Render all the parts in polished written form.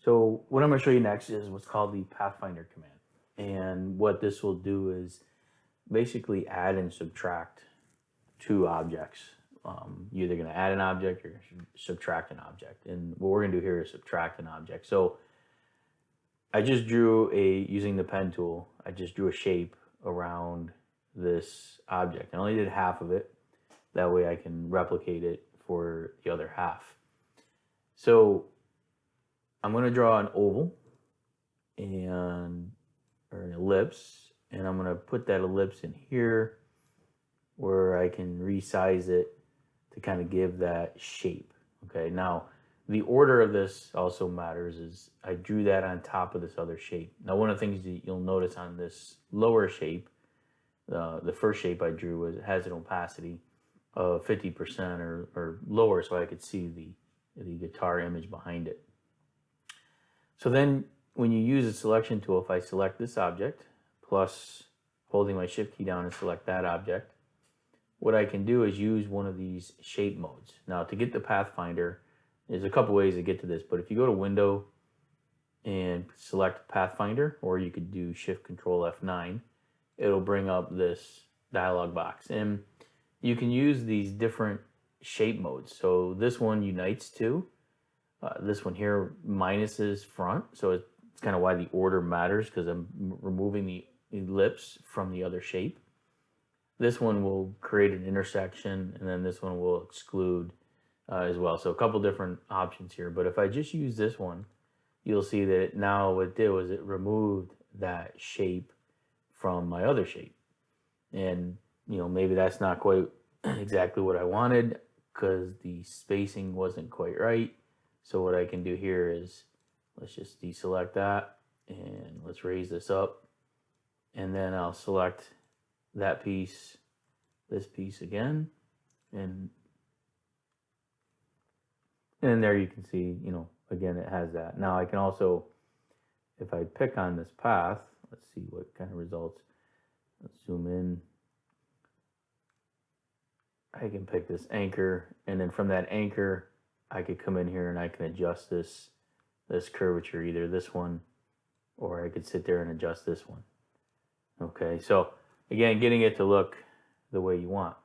So what I'm going to show you next is what's called the Pathfinder command. And what this will do is basically add and subtract two objects. You're either going to add an object or subtract an object. And what we're going to do here is subtract an object. So I just drew using the pen tool, I just drew a shape around this object. I only did half of it. That way I can replicate it for the other half. So I'm going to draw an oval or an ellipse, and I'm going to put that ellipse in here where I can resize it to kind of give that shape. Okay, now the order of this also matters. Is I drew that on top of this other shape. Now one of the things that you'll notice on this lower shape, the first shape I drew has an opacity of 50% or lower, so I could see the guitar image behind it. So then when you use the selection tool, if I select this object plus holding my shift key down and select that object, what I can do is use one of these shape modes. Now to get the Pathfinder, there's a couple ways to get to this, but if you go to Window and select Pathfinder, or you could do Shift Control F9, it'll bring up this dialog box. And you can use these different shape modes. So this one unites two. This one here minuses front, so it's kind of why the order matters, because I'm removing the ellipse from the other shape. This one will create an intersection, and then this one will exclude as well. So a couple different options here. But if I just use this one, you'll see that now what it did was it removed that shape from my other shape. And maybe that's not quite exactly what I wanted because the spacing wasn't quite right. So what I can do here is let's just deselect that and let's raise this up. And then I'll select that piece, this piece again, and there you can see, again, it has that. Now I can also, if I pick on this path, let's see what kind of results. Let's zoom in. I can pick this anchor, and then from that anchor, I could come in here and I can adjust this curvature, either this one, or I could sit there and adjust this one. Okay, so again, getting it to look the way you want.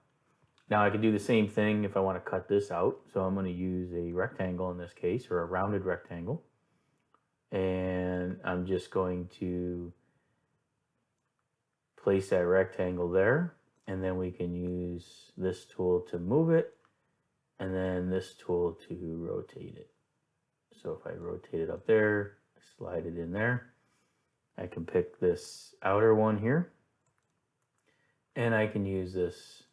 Now I can do the same thing if I want to cut this out. So I'm going to use a rectangle in this case, or a rounded rectangle. And I'm just going to place that rectangle there. And then we can use this tool to move it, and then this tool to rotate it. So if I rotate it up there, slide it in there, I can pick this outer one here, and I can use this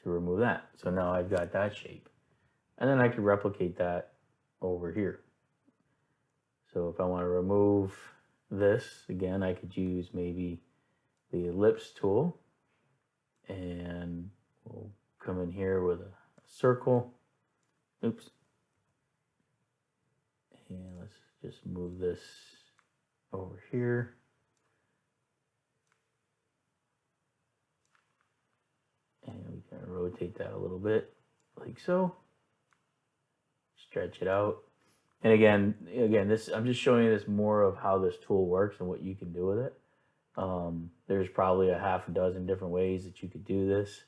to remove that. So now I've got that shape. And then I can replicate that over here. So if I want to remove this, again, I could use maybe the ellipse tool, and we'll come in here with a circle. Oops. And let's just move this over here. And we can rotate that a little bit, like so. Stretch it out. And again, this, I'm just showing you this more of how this tool works and what you can do with it. There's probably a half a dozen different ways that you could do this.